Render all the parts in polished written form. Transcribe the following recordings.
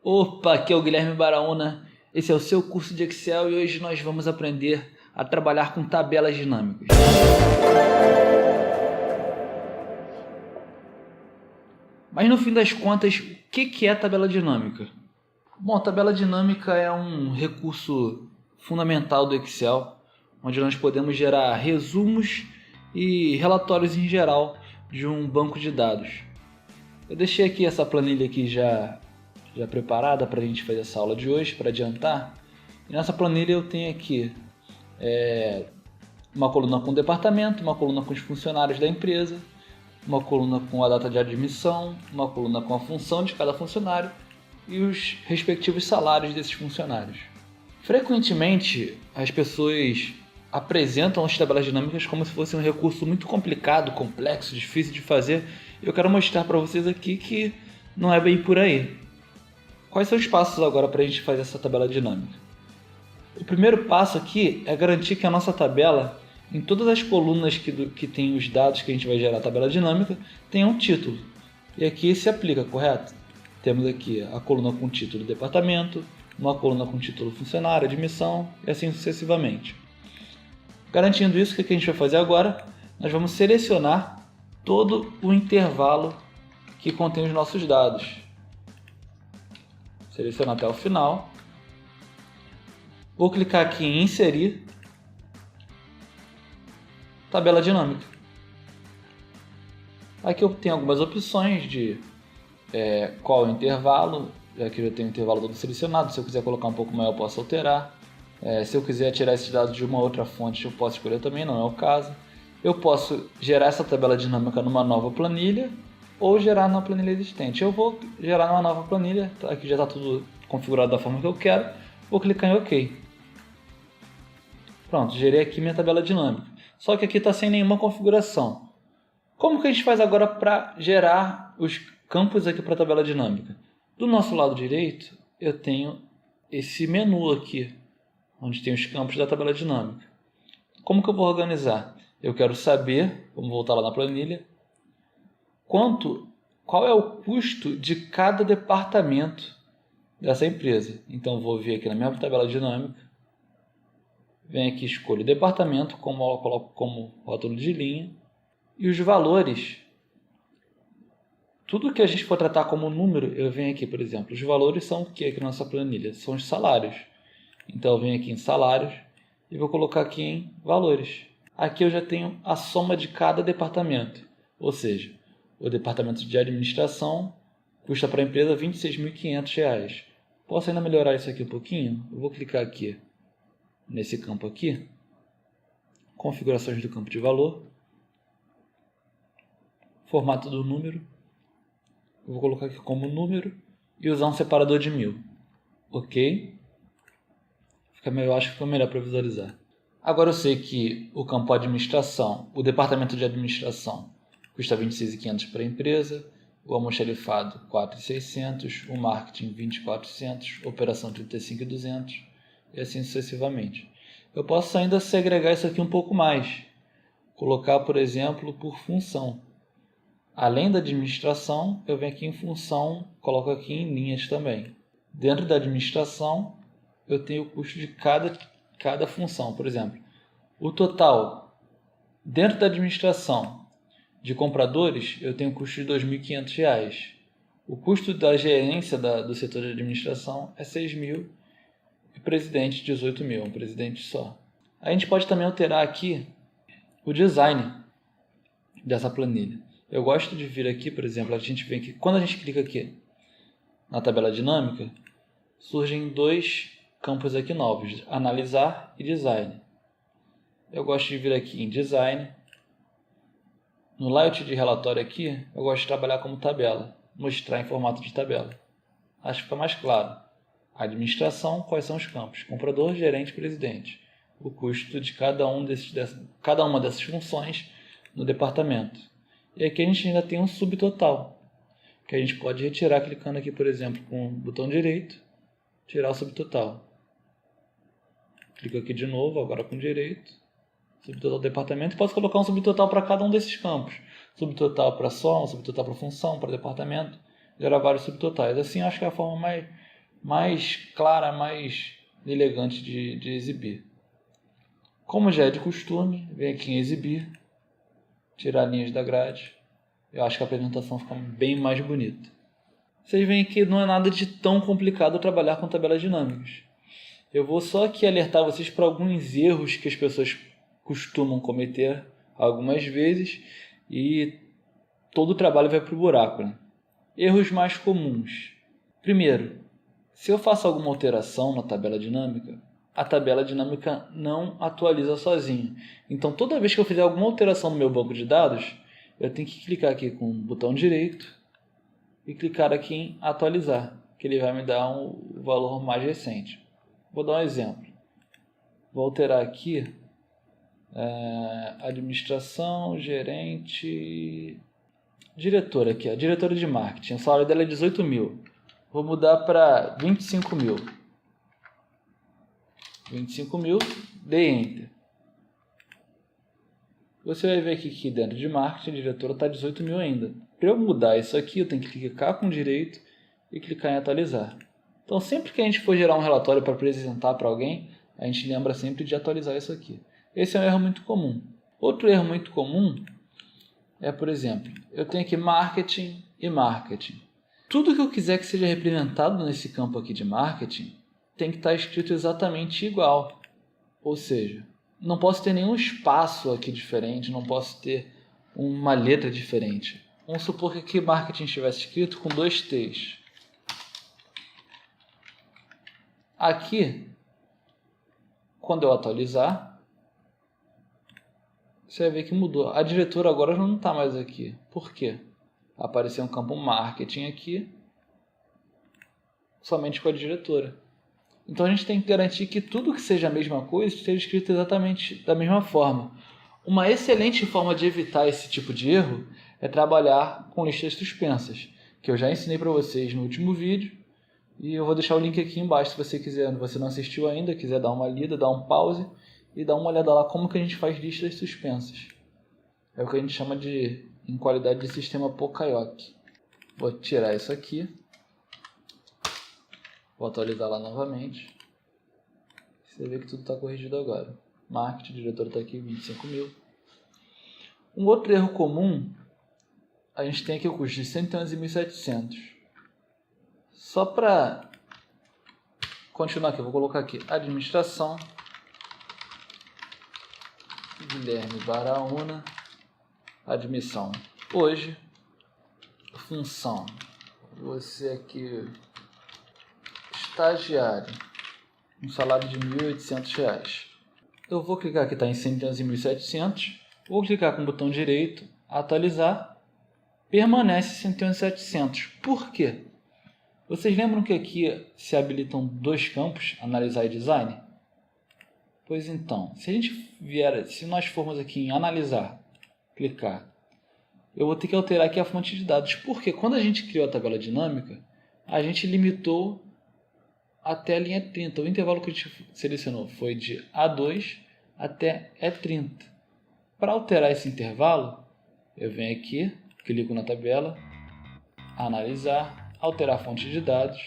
Opa, aqui é o Guilherme Baraúna, esse é o seu curso de Excel e hoje nós vamos aprender a trabalhar com tabelas dinâmicas. Mas no fim das contas, o que é a tabela dinâmica? Bom, a tabela dinâmica é um recurso fundamental do Excel, onde nós podemos gerar resumos e relatórios em geral de um banco de dados. Eu deixei aqui essa planilha aqui já preparada para a gente fazer essa aula de hoje, para adiantar. E nessa planilha eu tenho aqui uma coluna com o departamento, uma coluna com os funcionários da empresa, uma coluna com a data de admissão, uma coluna com a função de cada funcionário e os respectivos salários desses funcionários. Frequentemente as pessoas apresentam as tabelas dinâmicas como se fosse um recurso muito complicado, complexo, difícil de fazer. Eu quero mostrar para vocês aqui que não é bem por aí. Quais são os passos agora para a gente fazer essa tabela dinâmica? O primeiro passo aqui é garantir que a nossa tabela, em todas as colunas que tem os dados que a gente vai gerar a tabela dinâmica, tenha um título. E aqui se aplica, correto? Temos aqui a coluna com título departamento, uma coluna com título funcionário, admissão e assim sucessivamente. Garantindo isso, o que a gente vai fazer agora? Nós vamos selecionar todo o intervalo que contém os nossos dados. Selecionar até o final. Vou clicar aqui em inserir tabela dinâmica. Aqui eu tenho algumas opções de qual é o intervalo. Aqui eu tenho o intervalo todo selecionado. Se eu quiser colocar um pouco maior, eu posso alterar. Se eu quiser tirar esses dados de uma outra fonte, eu posso escolher também, não é o caso. Eu posso gerar essa tabela dinâmica numa nova planilha ou gerar na planilha existente. Eu vou gerar numa nova planilha, aqui já está tudo configurado da forma que eu quero. Vou clicar em OK. Pronto, gerei aqui minha tabela dinâmica. Só que aqui está sem nenhuma configuração. Como que a gente faz agora para gerar os campos aqui para a tabela dinâmica? Do nosso lado direito, eu tenho esse menu aqui, onde tem os campos da tabela dinâmica. Como que eu vou organizar? Eu quero saber, vamos voltar lá na planilha, qual é o custo de cada departamento dessa empresa. Então vou vir aqui na minha tabela dinâmica, venho aqui, escolho o departamento, coloco como rótulo de linha, e os valores, tudo que a gente for tratar como número, eu venho aqui, por exemplo, os valores são o que aqui na nossa planilha? São os salários. Então eu venho aqui em salários e vou colocar aqui em valores. Aqui eu já tenho a soma de cada departamento, ou seja, o departamento de administração custa para a empresa R$ 26.500. Posso ainda melhorar isso aqui um pouquinho? Eu vou clicar aqui nesse campo aqui, configurações do campo de valor, formato do número, eu vou colocar aqui como número e usar um separador de 1000. OK? Eu acho que ficou melhor para visualizar. Agora eu sei que o campo administração, o departamento de administração custa R$ 26.500 para a empresa, o almoxarifado R$ 4.600, o marketing R$ 20.400, operação R$ 35.200 e assim sucessivamente. Eu posso ainda segregar isso aqui um pouco mais, colocar, por exemplo, por função. Além da administração, eu venho aqui em função, coloco aqui em linhas também. Dentro da administração, eu tenho o custo de cada função. Por exemplo, o total dentro da administração de compradores, eu tenho um custo de R$ 2.500. O custo da gerência do setor de administração é R$ 6.000 e presidente R$ 18.000, um presidente só. A gente pode também alterar aqui o design dessa planilha. Eu gosto de vir aqui, por exemplo, a gente vem aqui, quando a gente clica aqui na tabela dinâmica, surgem dois campos aqui novos, analisar e design. Eu gosto de vir aqui em design. No layout de relatório aqui, eu gosto de trabalhar como tabela, mostrar em formato de tabela. Acho que fica mais claro. Administração, quais são os campos? Comprador, gerente, presidente. O custo de cada uma dessas funções no departamento. E aqui a gente ainda tem um subtotal, que a gente pode retirar clicando aqui, por exemplo, com o botão direito, tirar o subtotal. Clico aqui de novo, agora com direito, subtotal do departamento, e posso colocar um subtotal para cada um desses campos. Subtotal para soma, subtotal para função, para departamento, gerar vários subtotais. Assim acho que é a forma mais clara, mais elegante de exibir. Como já é de costume, vem aqui em exibir, tirar linhas da grade. Eu acho que a apresentação fica bem mais bonita. Vocês veem que não é nada de tão complicado trabalhar com tabelas dinâmicas. Eu vou só aqui alertar vocês para alguns erros que as pessoas costumam cometer algumas vezes e todo o trabalho vai para o buraco, né? Erros mais comuns. Primeiro, se eu faço alguma alteração na tabela dinâmica, a tabela dinâmica não atualiza sozinha. Então, toda vez que eu fizer alguma alteração no meu banco de dados, eu tenho que clicar aqui com o botão direito e clicar aqui em atualizar, que ele vai me dar um valor mais recente. Vou dar um exemplo. Vou alterar aqui administração, gerente, diretora aqui, a diretora de marketing. O salário dela é 18 mil. Vou mudar para 25 mil. 25 mil, dei Enter. Você vai ver aqui dentro de marketing, a diretora está 18 mil ainda. Para eu mudar isso aqui, eu tenho que clicar com direito e clicar em atualizar. Então, sempre que a gente for gerar um relatório para apresentar para alguém, a gente lembra sempre de atualizar isso aqui. Esse é um erro muito comum. Outro erro muito comum é, por exemplo, eu tenho aqui marketing e marketing. Tudo que eu quiser que seja representado nesse campo aqui de marketing tem que estar escrito exatamente igual. Ou seja, não posso ter nenhum espaço aqui diferente, não posso ter uma letra diferente. Vamos supor que aqui marketing estivesse escrito com 2 T's. Aqui, quando eu atualizar, você vai ver que mudou. A diretora agora não está mais aqui. Por quê? Apareceu um campo marketing aqui, somente com a diretora. Então a gente tem que garantir que tudo que seja a mesma coisa esteja escrito exatamente da mesma forma. Uma excelente forma de evitar esse tipo de erro é trabalhar com listas suspensas, que eu já ensinei para vocês no último vídeo, e eu vou deixar o link aqui embaixo se você quiser, você não assistiu ainda, quiser dar uma lida, dar um pause e dar uma olhada lá como que a gente faz listas suspensas. É o que a gente chama de, em qualidade de sistema Pocayoke. Vou tirar isso aqui. Vou atualizar lá novamente. Você vê que tudo está corrigido agora. Marketing, diretor está aqui, 25 mil. Um outro erro comum, a gente tem aqui o custo de 111.700. Só para continuar aqui, eu vou colocar aqui administração, Guilherme Baraúna, admissão. Hoje, função, você aqui, estagiário, um salário de R$ 1.800. Eu vou clicar aqui, está em 111.700, vou clicar com o botão direito, atualizar, permanece 111.700. Por quê? Vocês lembram que aqui se habilitam 2 campos, analisar e design? Pois então, se nós formos aqui em analisar, clicar, eu vou ter que alterar aqui a fonte de dados, porque quando a gente criou a tabela dinâmica, a gente limitou até a linha 30. O intervalo que a gente selecionou foi de A2 até E30. Para alterar esse intervalo, eu venho aqui, clico na tabela, analisar, alterar a fonte de dados.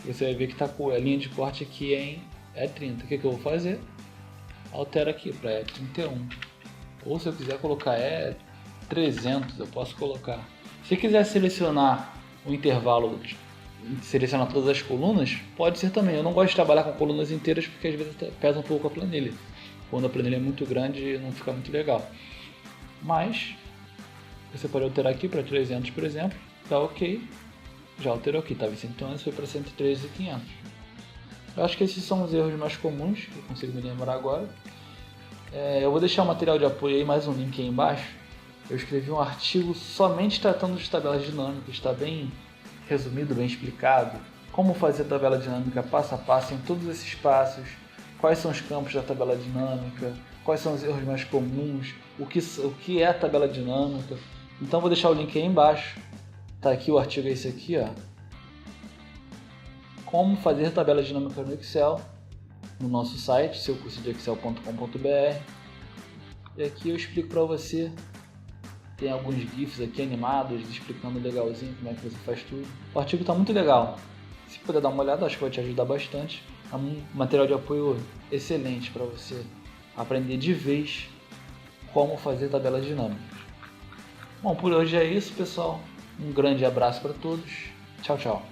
Você vai ver que está com a linha de corte aqui em E30. O que eu vou fazer? Altero aqui para E31. Ou se eu quiser colocar E300, eu posso colocar. Se quiser selecionar o intervalo, selecionar todas as colunas, pode ser também. Eu não gosto de trabalhar com colunas inteiras porque às vezes pesa um pouco a planilha. Quando a planilha é muito grande, não fica muito legal. Mas você pode alterar aqui para 300, por exemplo. Tá ok. Já alterou aqui, estava em 111, foi para 113.500. Eu acho que esses são os erros mais comuns que eu consigo me lembrar agora. Eu vou deixar o material de apoio aí, mais um link aí embaixo. Eu escrevi um artigo somente tratando de tabelas dinâmicas, está bem resumido, bem explicado. Como fazer a tabela dinâmica passo a passo em todos esses passos. Quais são os campos da tabela dinâmica, quais são os erros mais comuns, o que é a tabela dinâmica. Então vou deixar o link aí embaixo. Tá aqui o artigo, é esse aqui, ó. Como fazer tabela dinâmica no Excel, no nosso site, seucursodeexcel.com.br. E aqui eu explico para você, tem alguns GIFs aqui animados, explicando legalzinho como é que você faz tudo. O artigo está muito legal. Se puder dar uma olhada, acho que vai te ajudar bastante. É um material de apoio excelente para você aprender de vez como fazer tabelas dinâmicas. Bom, por hoje é isso, pessoal. Um grande abraço para todos. Tchau, tchau.